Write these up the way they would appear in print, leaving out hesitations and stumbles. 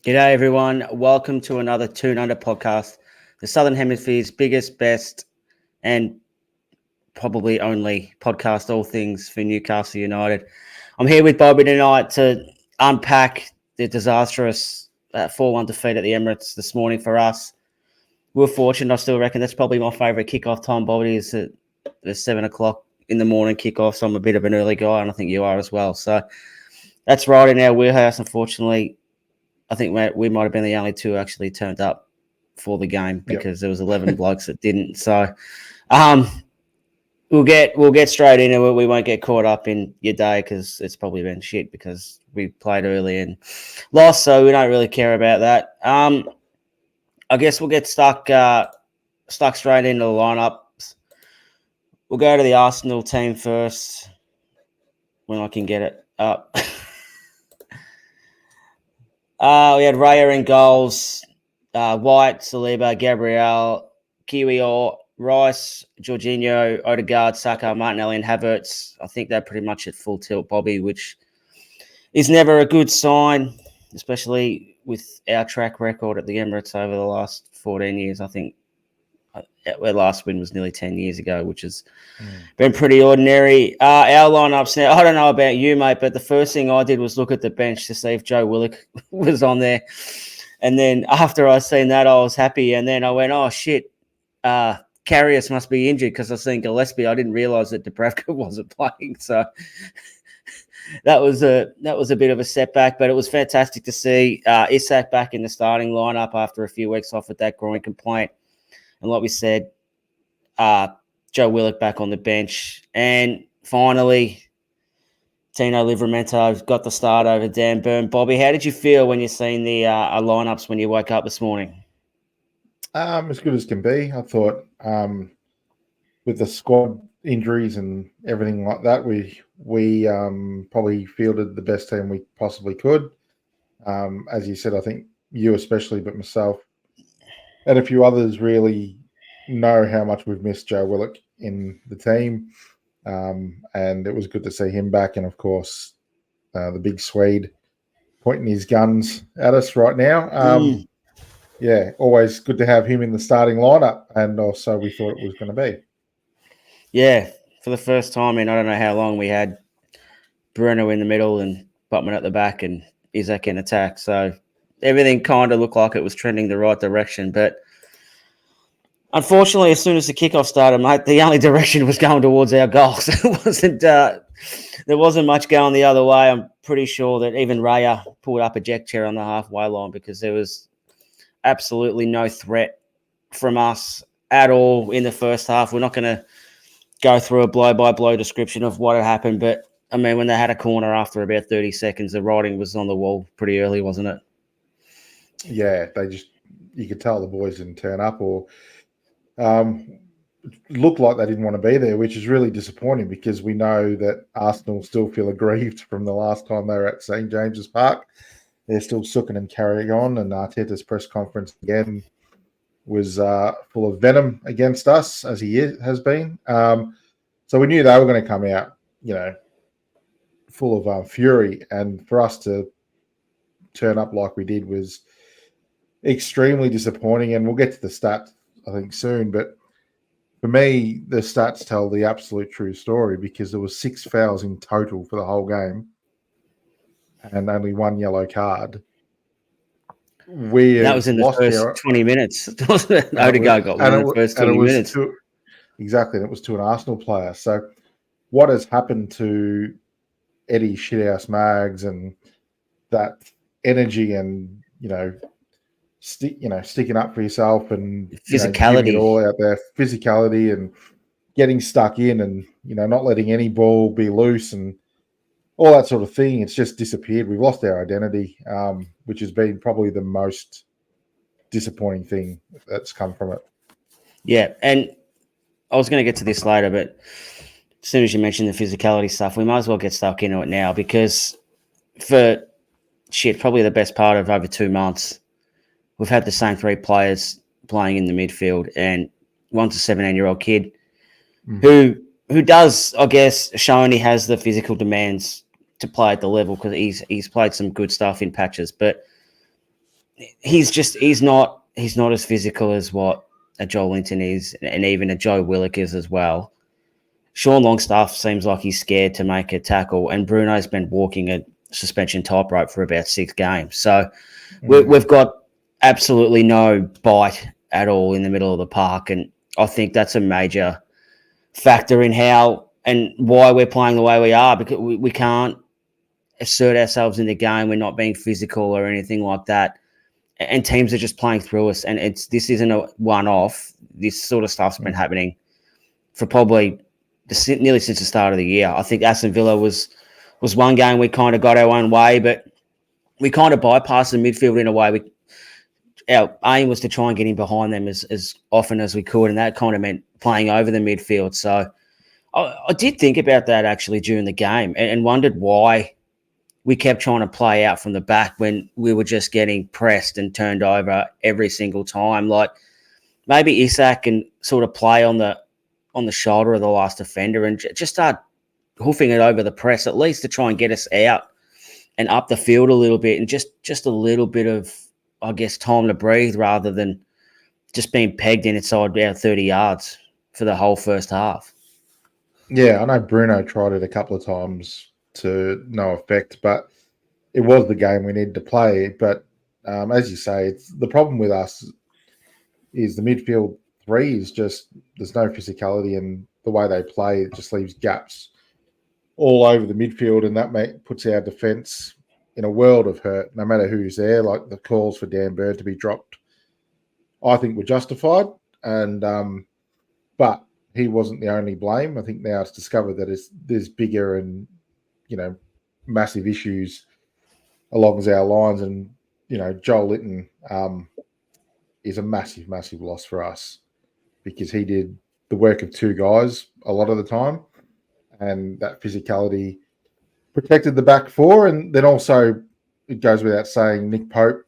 G'day everyone. Welcome to another Toon podcast, the Southern Hemisphere's biggest, best, and probably only podcast, all things for Newcastle United. I'm here with Bobby tonight to unpack the disastrous 4-1 defeat at the Emirates this morning for us. We're fortunate. I still reckon that's probably my favourite kickoff time, Bobby, is at the 7 o'clock in the morning kickoff. So I'm a bit of an early guy, and I think you are as well. So that's right in our wheelhouse, unfortunately. I think we might have been the only two who actually turned up for the game because there was 11 blokes that didn't. So we'll get straight into it. We won't get caught up in your day because it's probably been shit because we played early and lost, so we don't really care about that. I guess we'll get stuck straight into the lineups. We'll go to the Arsenal team first when I can get it up. We had Raya in goals, White, Saliba, Gabriel, Kiwior, Rice, Jorginho, Odegaard, Saka, Martinelli, and Havertz. I think they're pretty much at full tilt, Bobby, which is never a good sign, especially with our track record at the Emirates over the last 14 years. I think our last win was nearly 10 years ago, which has been pretty ordinary. Our lineups now, I don't know about you, mate, but the first thing I did was look at the bench to see if Joe Willock was on there. And then after I seen that, I was happy. And then I went, oh, shit, Karius must be injured because I seen Gillespie. I didn't realise that Dubravka wasn't playing. So that was a bit of a setback, but it was fantastic to see Isak back in the starting lineup after a few weeks off with that groin complaint. And like we said, Joe Willock back on the bench. And finally, Tino Livramento got the start over Dan Burn. Bobby, how did you feel when you seen the lineups when you woke up this morning? As good as can be. I thought with the squad injuries and everything like that, we probably fielded the best team we possibly could. As you said, I think you especially, but myself and a few others really know how much we've missed Joe Willock in the team. And it was good to see him back. And, of course, the big Swede pointing his guns at us right now. Yeah, always good to have him in the starting lineup. And also we thought it was going to be. Yeah, for the first time in I don't know how long, we had Bruno in the middle and Butman at the back and Isak in attack. So everything kind of looked like it was trending the right direction. But unfortunately, as soon as the kickoff started, mate, the only direction was going towards our goals. There wasn't much going the other way. I'm pretty sure that even Raya pulled up a deck chair on the halfway line because there was absolutely no threat from us at all in the first half. We're not going to go through a blow-by-blow description of what had happened, but, I mean, when they had a corner after about 30 seconds, the writing was on the wall pretty early, wasn't it? Yeah, you could tell the boys didn't turn up or looked like they didn't want to be there, which is really disappointing because we know that Arsenal still feel aggrieved from the last time they were at St. James's Park. They're still sooking and carrying on, and Arteta's press conference again was full of venom against us, as he has been. So we knew they were going to come out, full of fury, and for us to turn up like we did was extremely disappointing. And we'll get to the stats, I think, soon, but for me, the stats tell the absolute true story because there was 6 fouls in total for the whole game and only 1 yellow card. That was in the first 20 minutes, wasn't it? Odegaard got one in the first 20 minutes. Exactly, and it was to an Arsenal player. So what has happened to Eddie Shithouse Mags and that energy and, sticking up for yourself and physicality, giving it all out there, physicality and getting stuck in and, not letting any ball be loose and all that sort of thing. It's just disappeared. We've lost our identity, which has been probably the most disappointing thing that's come from it. Yeah, and I was going to get to this later, but as soon as you mentioned the physicality stuff, we might as well get stuck into it now because for probably the best part of over 2 months, we've had the same 3 players playing in the midfield, and one's a 17-year-old kid who does, I guess, shown he has the physical demands to play at the level because he's played some good stuff in patches. But he's not as physical as what a Joel Linton is, and even a Joe Willock is as well. Sean Longstaff seems like he's scared to make a tackle, and Bruno's been walking a suspension tightrope for about 6 games. So we've got absolutely no bite at all in the middle of the park, and I think that's a major factor in how and why we're playing the way we are, because we can't assert ourselves in the game. We're not being physical or anything like that, and teams are just playing through us. And this isn't a one-off. This sort of stuff's been happening for probably nearly since the start of the year. I think Aston Villa was one game we kind of got our own way, but we kind of bypassed the midfield in a way. Our aim was to try and get in behind them as often as we could, and that kind of meant playing over the midfield. So I did think about that actually during the game, and wondered why we kept trying to play out from the back when we were just getting pressed and turned over every single time. Like maybe Isak can sort of play on the shoulder of the last defender and just start hoofing it over the press, at least to try and get us out and up the field a little bit, and just a little bit of, I guess, time to breathe rather than just being pegged inside about 30 yards for the whole first half. Yeah, I know Bruno tried it a couple of times to no effect, but it was the game we needed to play. But as you say, it's the problem with us is the midfield three is just there's no physicality, and the way they play it just leaves gaps all over the midfield, and that puts our defence in a world of hurt, no matter who's there. Like the calls for Dan Bird to be dropped, I think were justified, and but he wasn't the only blame. I think now it's discovered that there's bigger and massive issues along our lines, and Joel Linton is a massive, massive loss for us because he did the work of 2 guys a lot of the time, and that physicality protected the back 4. And then also, it goes without saying, Nick Pope,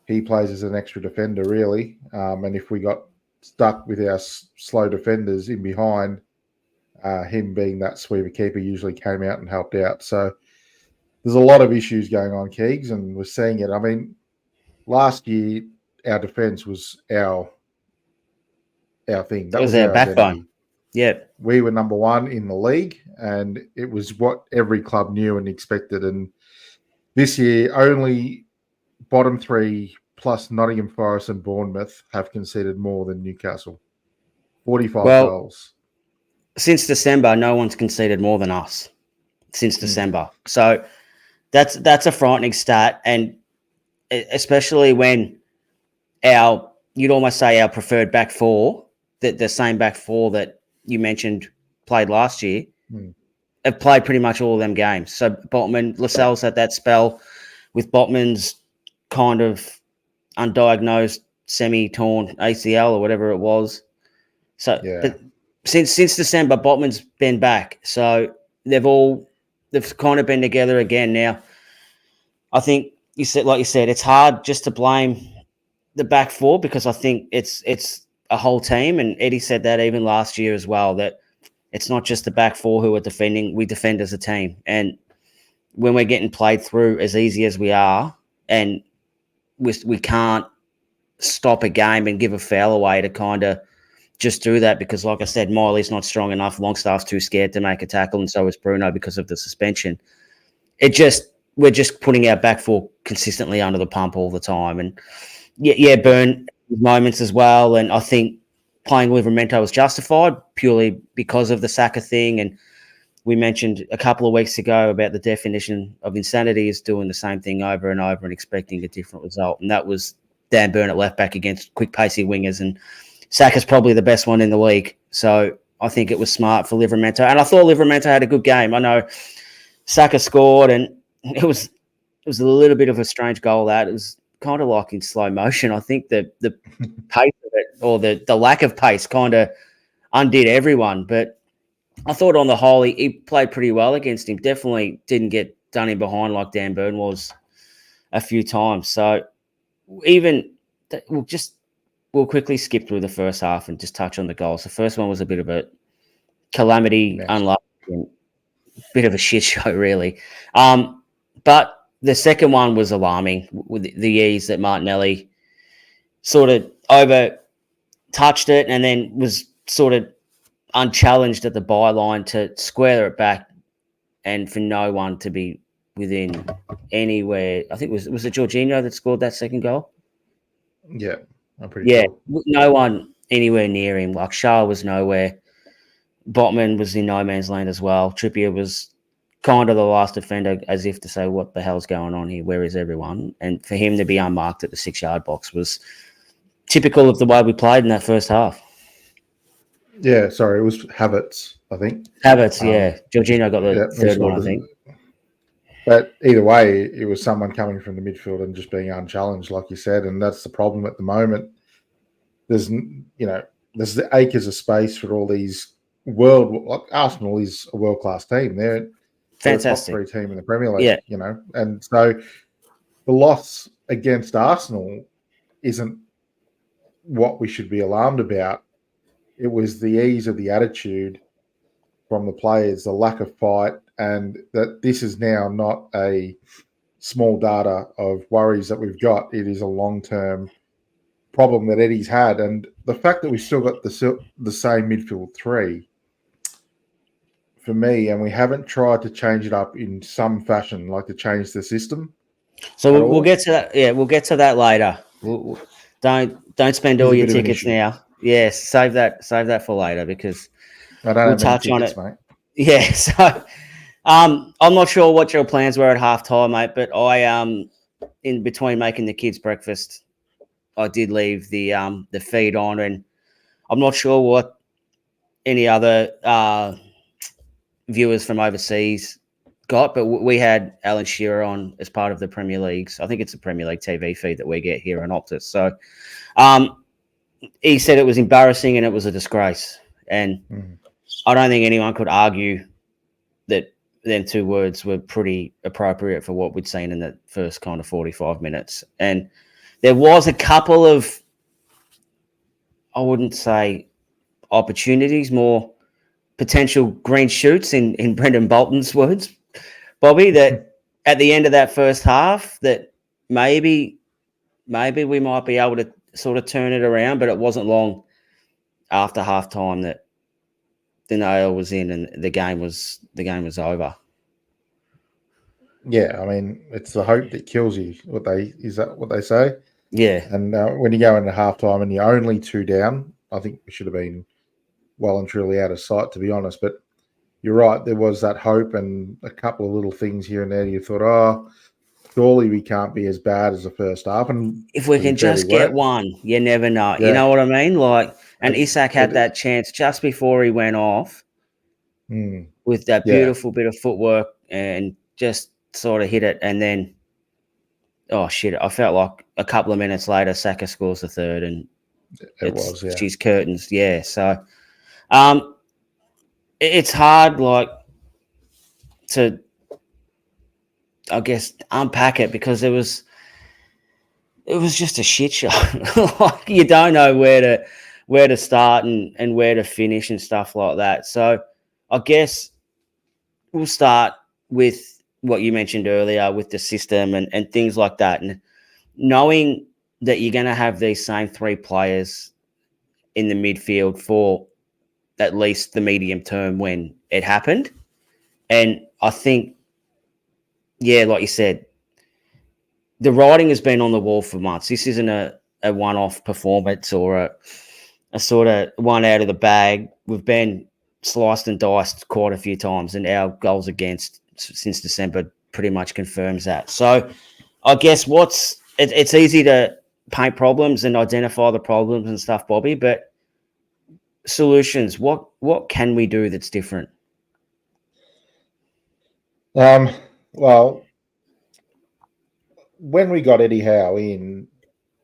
he plays as an extra defender, really. And if we got stuck with our slow defenders in behind, him being that sweeper keeper usually came out and helped out. So there's a lot of issues going on, Keegs, and we're seeing it. I mean, last year, our defence was our thing. That was our backbone. Identity. Yeah. We were number 1 in the league, and it was what every club knew and expected. And this year, only bottom 3 plus Nottingham Forest and Bournemouth have conceded more than Newcastle. 45 goals. Since December, no one's conceded more than us. Since December. So that's a frightening stat, and especially when you'd almost say our preferred back 4, the same back 4 that you mentioned played last year, have played pretty much all of them games. So Botman, Lascelles had that spell with Botman's kind of undiagnosed semi-torn ACL or whatever it was. So but since December, Botman's been back. So they've kind of been together again now. I think you said, it's hard just to blame the back 4 because I think it's a whole team, and Eddie said that even last year as well, that it's not just the back 4 who are defending, we defend as a team. And when we're getting played through as easy as we are, and we can't stop a game and give a foul away to kind of just do that, because like I said, Miley's not strong enough, Longstaff's too scared to make a tackle, and so is Bruno because of the suspension. We're just putting our back 4 consistently under the pump all the time. And Burn moments as well. And I think playing Livramento was justified purely because of the Saka thing. And we mentioned a couple of weeks ago about the definition of insanity is doing the same thing over and over and expecting a different result. And that was Dan Burn at left back against quick, pacey wingers. And Saka's probably the best one in the league. So I think it was smart for Livramento. And I thought Livramento had a good game. I know Saka scored, and it was a little bit of a strange goal. That it was kind of like in slow motion. I think the pace of it, or the lack of pace, kind of undid everyone. But I thought on the whole he played pretty well against him. Definitely didn't get done in behind like Dan Burn was a few times. So we'll quickly skip through the first half and just touch on the goals. The first one was a bit of a calamity, unlucky, and bit of a shit show, really. But the second one was alarming with the ease that Martinelli sort of over touched it and then was sort of unchallenged at the byline to square it back and for no one to be within anywhere. I think was it Jorginho that scored that second goal? Yeah, I'm pretty sure. No one anywhere near him. Like Shaw was nowhere. Botman was in no man's land as well. Trippier was kind of the last defender, as if to say, what the hell's going on here? Where is everyone? And for him to be unmarked at the 6-yard box was typical of the way we played in that first half. Yeah, sorry, it was Havertz, I think. Havertz, yeah. Jorginho got the third one, I think. But either way, it was someone coming from the midfield and just being unchallenged, like you said, and that's the problem at the moment. There's the acres of space for all these like Arsenal is a world-class team. They're fantastic. A top 3 team in the Premier League, and so the loss against Arsenal isn't what we should be alarmed about. It was the ease of the attitude from the players, the lack of fight, and that this is now not a small data of worries that we've got. It is a long-term problem that Eddie's had, and the fact that we still got the same midfield 3 for me, and we haven't tried to change it up in some fashion, like to change the system. So we'll get to that. Yeah, we'll get to that later. Don't spend all your tickets now. Yes, save that for later because we'll touch on it, mate. Yeah, so I'm not sure what your plans were at halftime, mate, but I in between making the kids breakfast, I did leave the feed on, and I'm not sure what any other viewers from overseas got, but we had Alan Shearer on as part of the Premier League's. I think it's a Premier League TV feed that we get here on Optus. So he said it was embarrassing and it was a disgrace. And I don't think anyone could argue that them 2 words were pretty appropriate for what we'd seen in the first kind of 45 minutes. And there was a couple of, I wouldn't say opportunities, more potential green shoots in Brendan Bolton's words, Bobby, that at the end of that first half that maybe we might be able to sort of turn it around, but it wasn't long after halftime that the nail was in and the game was over. Yeah, I mean, it's the hope that kills you. Is that what they say? Yeah. And when you go into halftime and you're only 2 down, I think we should have been well and truly out of sight, to be honest. But you're right, there was that hope and a couple of little things here and there. You thought, oh, surely we can't be as bad as the first half. And if we can just get one, you never know. Yeah. You know what I mean? Like, and Isak had that chance just before he went off with that beautiful bit of footwork and just sort of hit it. And then, oh, shit, I felt like a couple of minutes later, Saka scores the third and she's curtains. Yeah. So it's hard, like, to, I guess, unpack it because it was just a shit show. Like, you don't know where to start and where to finish and stuff like that. So I guess we'll start with what you mentioned earlier with the system and things like that. And knowing that you're going to have these same 3 players in the midfield for at least the medium term when it happened. And I think, yeah, like you said, the writing has been on the wall for months. This isn't a one-off performance or a sort of one out of the bag. We've been sliced and diced quite a few times, and our goals against since December pretty much confirms that. So I guess it's easy to paint problems and identify the problems and stuff, Bobby, but solutions, what can we do that's different? Well, when we got Eddie Howe in,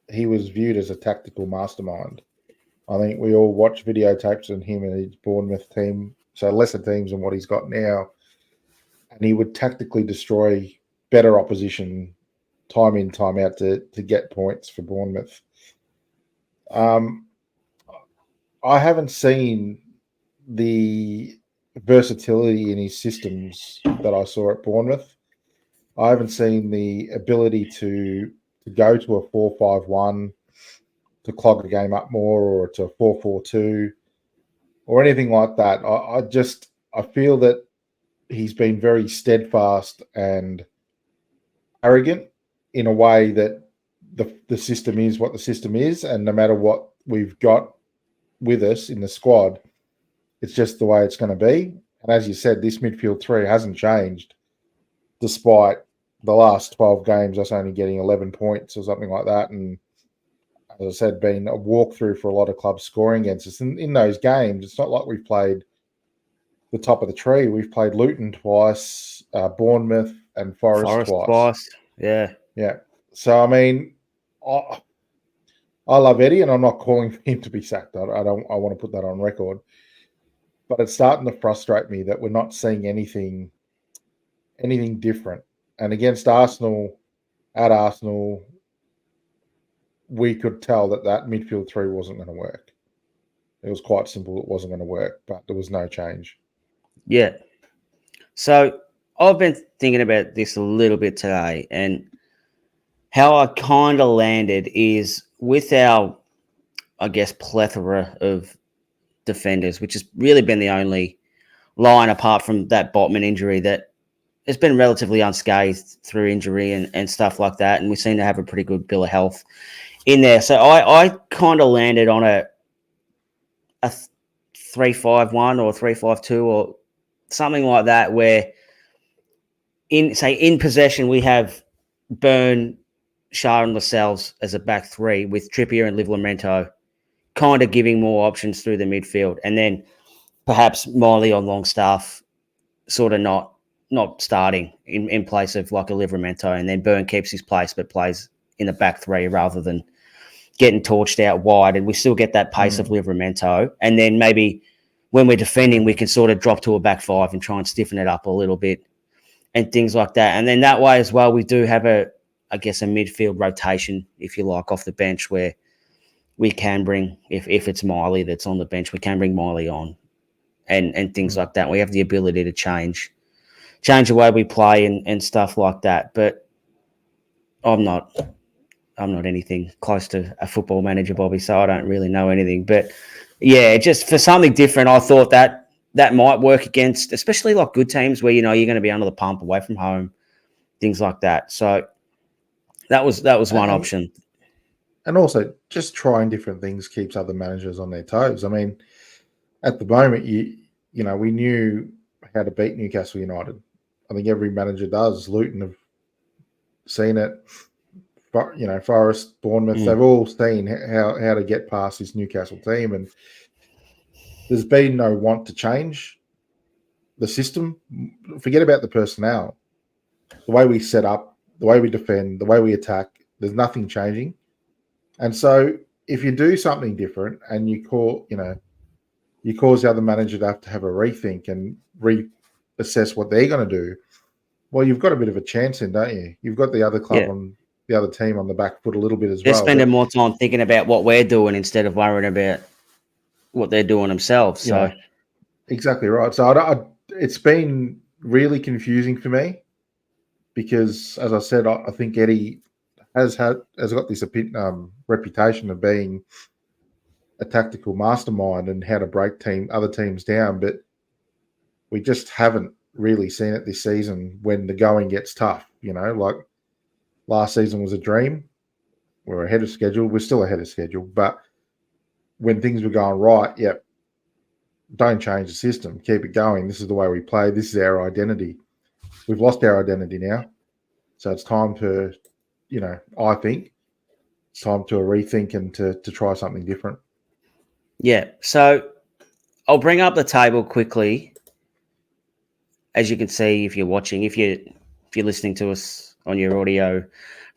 he was viewed as a tactical mastermind. I think we all watched videotapes on him and his Bournemouth team, so lesser teams than what he's got now. And he would tactically destroy better opposition time in, time out to get points for Bournemouth. I haven't seen the versatility in his systems that I saw at Bournemouth. I haven't seen the ability to go to a 4-5-1 to clog a game up more, or to a 4-4-2 or anything like that. I feel that he's been very steadfast and arrogant in a way that the system is what the system is, and no matter what we've got with us in the squad, it's just the way it's going to be. And as you said, this midfield three hasn't changed, despite the last 12 games us only getting 11 points or something like that. And as I said, been a walkthrough for a lot of clubs scoring against us. And in those games, it's not like we've played the top of the tree. We've played Luton twice, Bournemouth and Forest twice. Yeah. Yeah. So, I mean, I love Eddie, and I'm not calling for him to be sacked. I want to put that on record. But it's starting to frustrate me that we're not seeing anything different. And against Arsenal, at Arsenal, we could tell that midfield three wasn't going to work. It was quite simple. It wasn't going to work, but there was no change. Yeah. So I've been thinking about this a little bit today, and how I kind of landed is with our, I guess, plethora of defenders, which has really been the only line apart from that Botman injury that has been relatively unscathed through injury and stuff like that. And we seem to have a pretty good bill of health in there. So I kind of landed on a 3-5-1 or 3-5-2 or something like that, where in possession we have Burn, Shah and Lascelles as a back three, with Trippier and Livramento kind of giving more options through the midfield, and then perhaps Miley on Longstaff sort of not starting in place of like a Livramento, and then Burn keeps his place but plays in the back three rather than getting torched out wide, and we still get that pace of Livramento. And then maybe when we're defending, we can sort of drop to a back five and try and stiffen it up a little bit and things like that. And then that way as well, we do have a midfield rotation, if you like, off the bench, where we can bring, if it's Miley that's on the bench, we can bring Miley on and things like that. We have the ability to change the way we play and stuff like that. But I'm not anything close to a football manager, Bobby, so I don't really know anything. But yeah, just for something different, I thought that might work against, especially like good teams where, you know, you're going to be under the pump away from home, things like that. So that was one option. And also, just trying different things keeps other managers on their toes. I mean, at the moment, you know, we knew how to beat Newcastle United. I think every manager does. Luton have seen it. But, you know, Forest, Bournemouth, they've all seen how to get past this Newcastle team, and there's been no want to change the system. Forget about the personnel. The way we set up, the way we defend, the way we attack, there's nothing changing. And so if you do something different and you cause the other manager to have a rethink and reassess what they're going to do, well, you've got a bit of a chance in, don't you? You've got the other club on the other team on the back foot a little bit as well. They're spending more time thinking about what we're doing instead of worrying about what they're doing themselves. So yeah, exactly right. So it's been really confusing for me because, as I said, I think Eddie has got this reputation of being a tactical mastermind and how to break other teams down, but we just haven't really seen it this season when the going gets tough. You know, like last season was a dream. We're ahead of schedule. We're still ahead of schedule, but when things were going right, don't change the system. Keep it going. This is the way we play. This is our identity. We've lost our identity now, so it's time to, I think it's time to rethink and to try something different. Yeah. So I'll bring up the table quickly. As you can see, if you're watching, if you're listening to us on your audio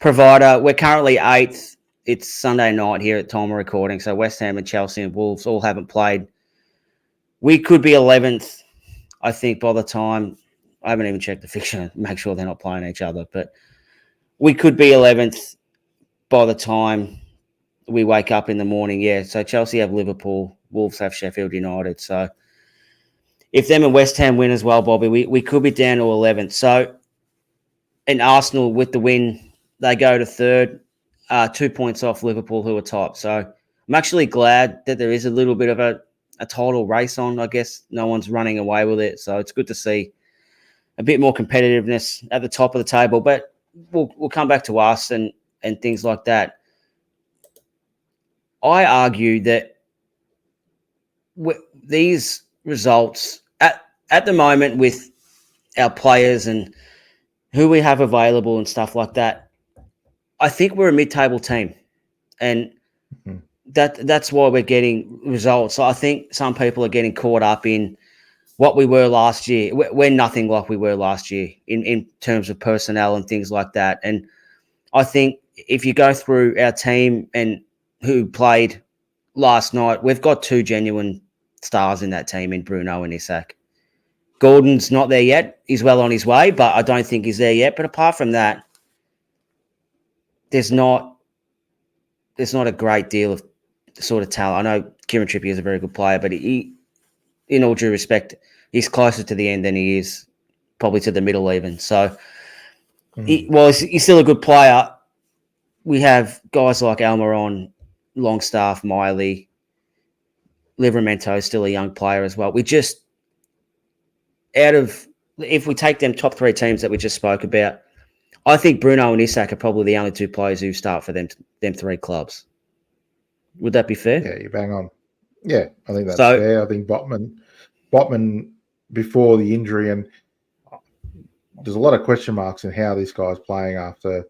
provider, we're currently 8th. It's Sunday night here at time of recording. So West Ham and Chelsea and Wolves all haven't played. We could be 11th, I think, by the time. I haven't even checked the fixture to make sure they're not playing each other. But we could be 11th by the time we wake up in the morning. Yeah, so Chelsea have Liverpool. Wolves have Sheffield United. So if them and West Ham win as well, Bobby, we could be down to 11th. So and Arsenal with the win, they go to third, 2 points off Liverpool, who are top. So I'm actually glad that there is a little bit of a title race on. I guess no one's running away with it, so it's good to see a bit more competitiveness at the top of the table. But we'll come back to us and things like that. I argue that these results at the moment with our players and who we have available and stuff like that, I think we're a mid-table team, and that's why we're getting results. I think some people are getting caught up in what we were last year. We're nothing like we were last year in terms of personnel and things like that. And I think if you go through our team and who played last night, we've got two genuine stars in that team in Bruno and Isak. Gordon's not there yet. He's well on his way, but I don't think he's there yet. But apart from that, there's not a great deal of sort of talent. I know Kieran Trippier is a very good player, but he, in all due respect, he's closer to the end than he is probably to the middle even. So, he's still a good player. We have guys like Almiron, Longstaff, Miley, Livramento is still a young player as well. We just, if we take them top three teams that we just spoke about, I think Bruno and Isak are probably the only two players who start for them three clubs. Would that be fair? Yeah, you bang on. Yeah, I think that's fair. I think Botman before the injury, and there's a lot of question marks in how this guy's playing after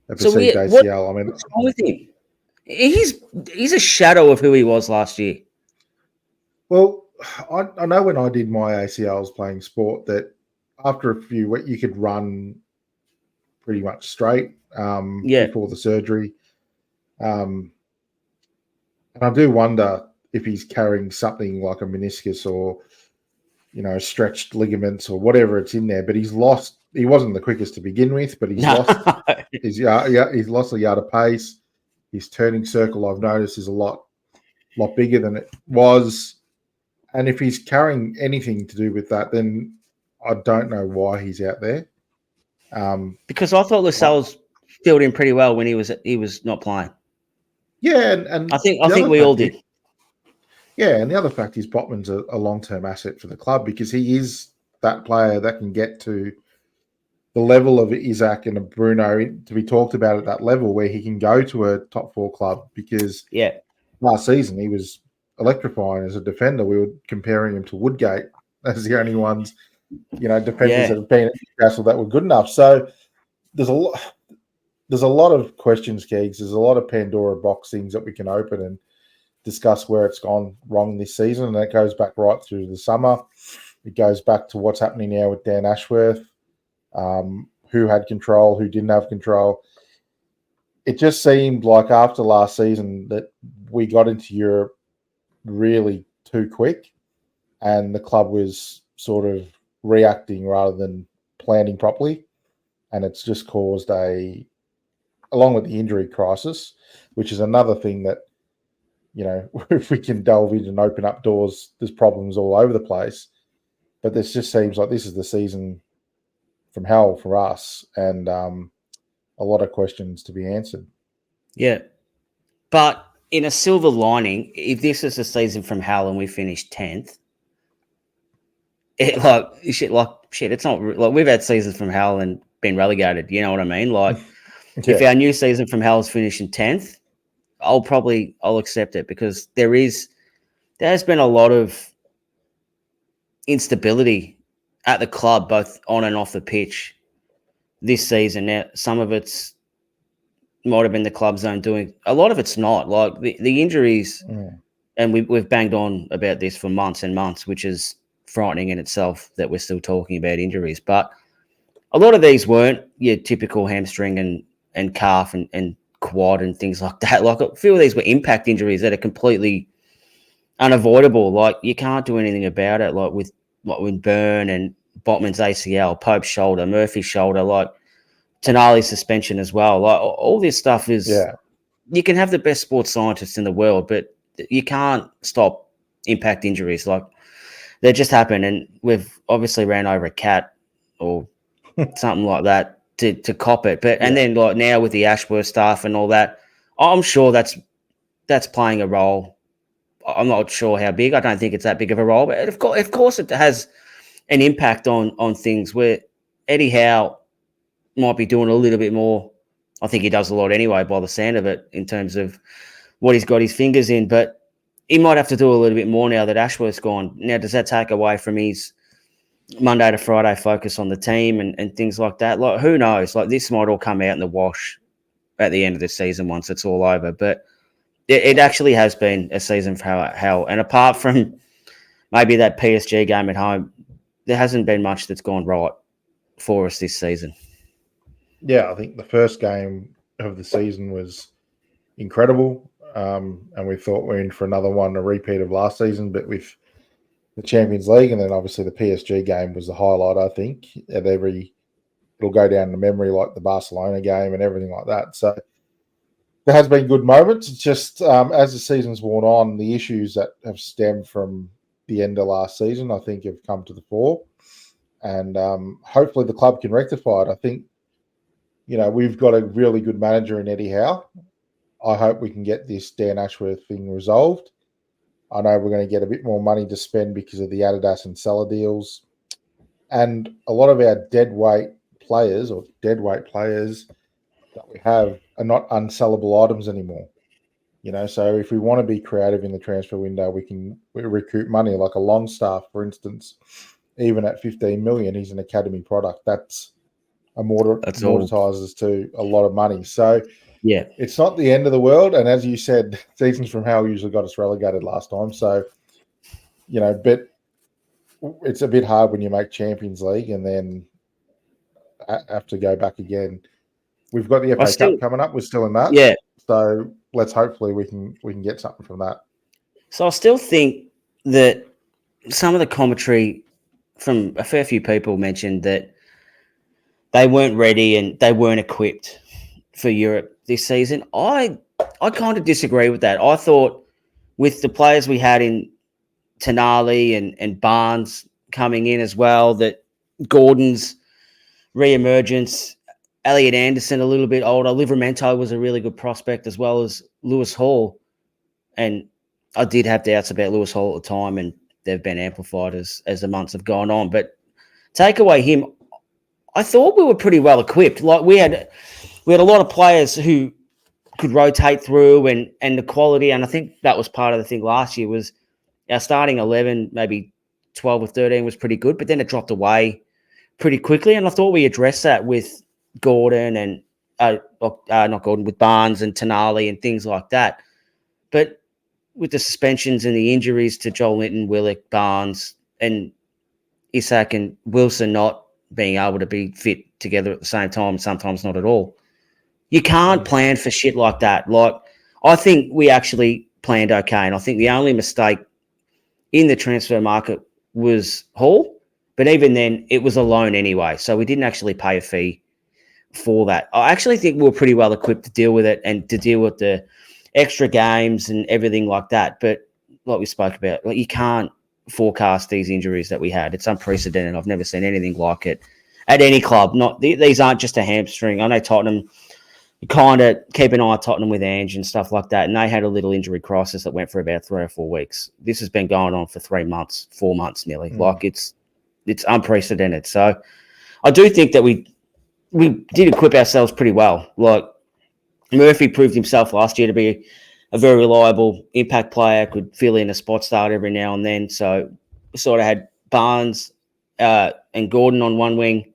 a perceived ACL. What's wrong with him? He's a shadow of who he was last year. Well, I know when I did my ACLs playing sport that after a few weeks you could run pretty much straight before the surgery. And I do wonder if he's carrying something like a meniscus or, stretched ligaments or whatever it's in there. But he wasn't the quickest to begin with, but he's lost a yard of pace. His turning circle, I've noticed, is a lot bigger than it was. And if he's carrying anything to do with that, then I don't know why he's out there. Because I thought Lascelles filled in pretty well when he was not playing. Yeah, and I think we all did. Yeah, and the other fact is Botman's a long-term asset for the club because he is that player that can get to the level of Isak and a Bruno to be talked about at that level where he can go to a top four club because last season he was electrifying as a defender. We were comparing him to Woodgate as the only ones, defenders that have been at Newcastle that were good enough. So there's a lot of questions, Keegs. There's a lot of Pandora box things that we can open and discuss where it's gone wrong this season. And that goes back right through the summer. It goes back to what's happening now with Dan Ashworth, who had control, who didn't have control. It just seemed like after last season that we got into Europe really too quick and the club was sort of reacting rather than planning properly. And it's just caused along with the injury crisis, which is another thing that, if we can delve in and open up doors, there's problems all over the place. But this just seems like this is the season from hell for us and a lot of questions to be answered. Yeah. But in a silver lining, if this is a season from hell and we finish 10th, it's not like we've had seasons from hell and been relegated. You know what I mean? Like if our new season from hell is finishing 10th, I'll accept it because there has been a lot of instability at the club, both on and off the pitch this season. Now, some of it's might have been the club's own doing. A lot of it's not. Like the injuries, and we've banged on about this for months and months, which is frightening in itself that we're still talking about injuries. But a lot of these weren't your typical hamstring and calf and quad and things like that. Like a few of these were impact injuries that are completely unavoidable. Like you can't do anything about it. Like with Byrne and Botman's ACL, Pope's shoulder, Murphy's shoulder, like Tonali's suspension as well. Like all this stuff is, you can have the best sports scientists in the world, but you can't stop impact injuries. Like they just happen. And we've obviously ran over a cat or something like that to cop it. But and Yeah. then like now with the Ashworth stuff and all that, I'm sure that's playing a role. I'm not sure how big. I don't think it's that big of a role, but of course, it has an impact on things. Where Eddie Howe might be doing a little bit more. I think he does a lot anyway, by the sound of it, in terms of what he's got his fingers in. But he might have to do a little bit more now that Ashworth's gone. Now, does that take away from his Monday to Friday focus on the team and things like that? Like, who knows? Like, this might all come out in the wash at the end of the season once it's all over. But it actually has been a season for hell. And apart from maybe that PSG game at home, there hasn't been much that's gone right for us this season. Yeah, I think the first game of the season was incredible. And we thought we're in for another one, a repeat of last season, but with the Champions League. And then obviously the PSG game was the highlight, I think. It'll go down in memory like the Barcelona game and everything like that. So there has been good moments. It's just as the season's worn on, the issues that have stemmed from the end of last season, I think, have come to the fore. And hopefully the club can rectify it. I think, we've got a really good manager in Eddie Howe. I hope we can get this Dan Ashworth thing resolved. I know we're going to get a bit more money to spend because of the Adidas and Seller deals. And a lot of our dead weight players that we have are not unsellable items anymore. So if we want to be creative in the transfer window, we recoup money, like a Longstaff, for instance. Even at 15 million, he's an academy product. That's amortizes to a lot of money. So yeah, it's not the end of the world. And as you said, seasons from hell usually got us relegated last time. So, but it's a bit hard when you make Champions League and then have to go back again. We've got the FA Cup coming up. We're still in that. Yeah. So hopefully we can get something from that. So I still think that some of the commentary from a fair few people mentioned that they weren't ready and they weren't equipped for Europe this season. I kind of disagree with that. I thought with the players we had in Tonali and Barnes coming in as well, that Gordon's re-emergence, Elliot Anderson a little bit older, Livramento was a really good prospect, as well as Lewis Hall. And I did have doubts about Lewis Hall at the time, and they've been amplified as the months have gone on. But take away him, I thought we were pretty well equipped. Like we had a lot of players who could rotate through and the quality. And I think that was part of the thing last year was our starting 11, maybe 12 or 13 was pretty good, but then it dropped away pretty quickly. And I thought we addressed that with Gordon and not Gordon, with Barnes and Tonali and things like that. But with the suspensions and the injuries to Joel Linton, Willock, Barnes, and Isak and Wilson not being able to be fit together at the same time, sometimes not at all, you can't plan for shit like that. Like, I think we actually planned okay, and I think the only mistake in the transfer market was Hall, but even then, it was a loan anyway, so we didn't actually pay a fee for that. I actually think we were pretty well equipped to deal with it and to deal with the extra games and everything like that. But like we spoke about, like, you can't forecast these injuries that we had. It's unprecedented. I've never seen anything like it at any club. These aren't just a hamstring. I know Tottenham, you kind of keep an eye on Tottenham with Ange and stuff like that, and they had a little injury crisis that went for about 3 or 4 weeks. This has been going on for 3 months, 4 months nearly. Like, it's unprecedented. So I do think that we did equip ourselves pretty well. Like, Murphy proved himself last year to be a very reliable impact player, could fill in a spot start every now and then. So we sort of had Barnes and Gordon on one wing,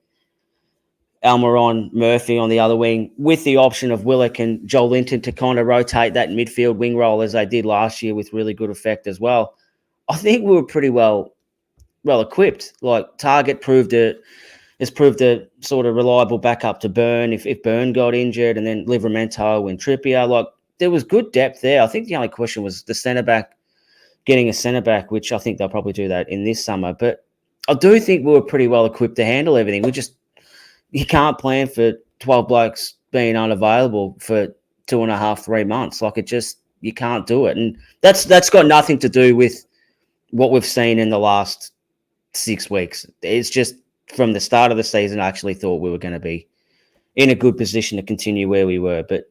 Almiron, Murphy on the other wing, with the option of Willock and Joel Linton to kind of rotate that midfield wing role as they did last year with really good effect as well. I think we were pretty well equipped. Like, Target has proved a sort of reliable backup to Burn if Burn got injured, and then Livramento and Trippier. Like, there was good depth there. I think the only question was the centre-back, getting a centre-back, which I think they'll probably do that in this summer. But I do think we were pretty well equipped to handle everything. You can't plan for 12 blokes being unavailable for 2.5, 3 months. Like, you can't do it. And that's got nothing to do with what we've seen in the last 6 weeks. It's just from the start of the season, I actually thought we were going to be in a good position to continue where we were. But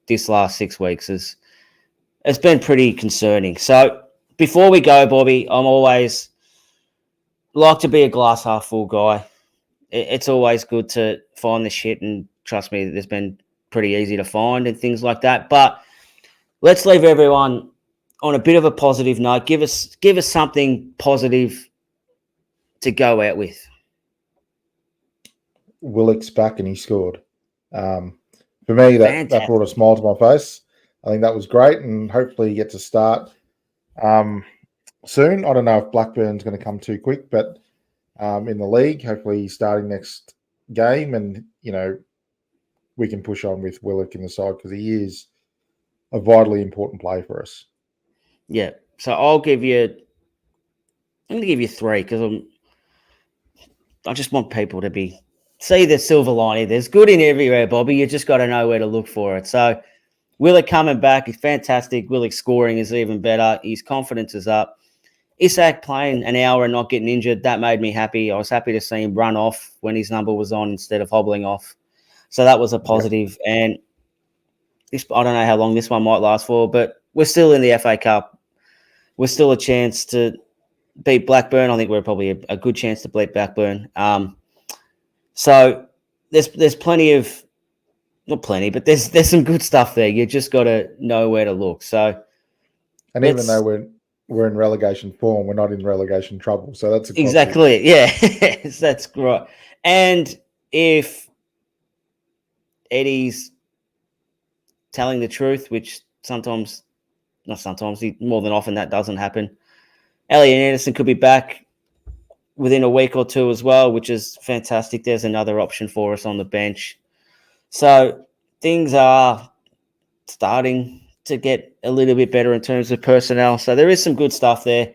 this last 6 weeks has been pretty concerning. So before we go, Bobby, I'm always like to be a glass half full guy. It's always good to find the shit, and trust me, there's been pretty easy to find and things like that. But let's leave everyone on a bit of a positive note. Give us something positive to go out with. Willock's back and he scored. For me, that brought a smile to my face. I think that was great, and hopefully he gets a start soon. I don't know if Blackburn's going to come too quick, but in the league, hopefully he's starting next game, and we can push on with Willock in the side because he is a vitally important play for us. Yeah, so I'm going to give you 3 because I just want people to see the silver lining. There's good in everywhere, Bobby. You just got to know where to look for it. So Willock coming back is fantastic. Willock scoring is even better. His confidence is up. Isak playing an hour and not getting injured, that made me happy. I was happy to see him run off when his number was on instead of hobbling off. So that was a positive. Yep. And I don't know how long this one might last for, but we're still in the FA Cup. We're still a chance to beat Blackburn. I think we're probably a good chance to beat Blackburn. So there's plenty of, not plenty, but there's some good stuff there. You just got to know where to look. So, and even though we're in relegation form, we're not in relegation trouble. So that's exactly it. Yeah, that's right. And if Eddie's telling the truth, which more than often that doesn't happen, Elliot Anderson could be back within a week or two as well, which is fantastic. There's another option for us on the bench. So things are starting to get a little bit better in terms of personnel. So there is some good stuff there.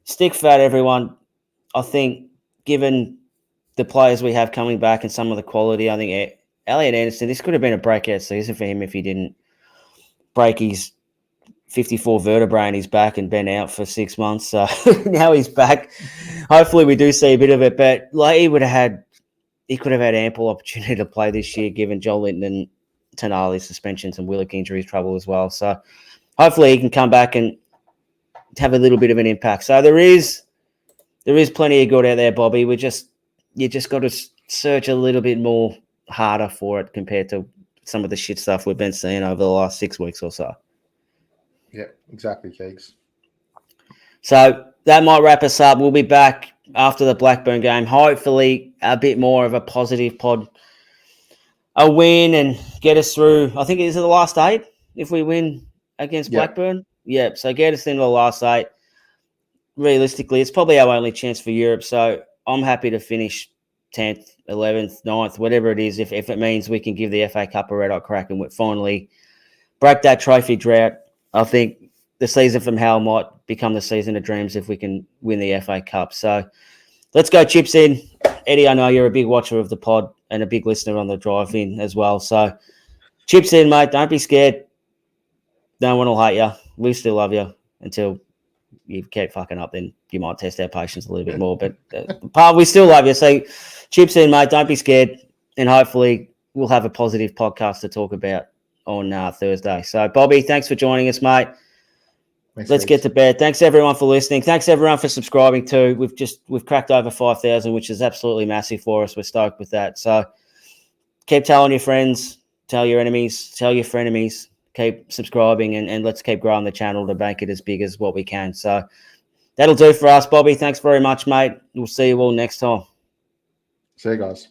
Stick fat, everyone. I think given the players we have coming back and some of the quality, I think Elliot Anderson, this could have been a breakout season for him if he didn't break his 54 vertebrae in his back and been out for 6 months. So now he's back. Hopefully we do see a bit of it, but like he could have had ample opportunity to play this year given Joel Linton and Tonali's suspensions and Willock injuries trouble as well. So hopefully he can come back and have a little bit of an impact. So there is plenty of good out there, Bobby. You just got to search a little bit more harder for it compared to some of the shit stuff we've been seeing over the last 6 weeks or so. Yeah, exactly, Keegs. So that might wrap us up. We'll be back after the Blackburn game. Hopefully a bit more of a positive pod. A win and get us through. I think it's the last 8 if we win against Blackburn. Yep. So get us into the last 8. Realistically, it's probably our only chance for Europe. So I'm happy to finish 10th, 11th, 9th, whatever it is, if it means we can give the FA Cup a red-hot crack and we finally break that trophy drought. I think the season from hell might become the season of dreams if we can win the FA Cup. So let's go chips in. Eddie, I know you're a big watcher of the pod and a big listener on the drive in as well. So chips in, mate. Don't be scared. No one will hate you. We still love you until you keep fucking up. Then you might test our patience a little bit more. But we still love you. So chips in, mate. Don't be scared. And hopefully we'll have a positive podcast to talk about on Thursday. So, Bobby, thanks for joining us, mate. Let's get to bed. Thanks, everyone, for listening. Thanks, everyone, for subscribing too. We've cracked over 5,000, which is absolutely massive for us. We're stoked with that. So keep telling your friends, tell your enemies, tell your frenemies. Keep subscribing and let's keep growing the channel to make it as big as what we can. So that'll do for us, Bobby. Thanks very much, mate. We'll see you all next time. See you guys.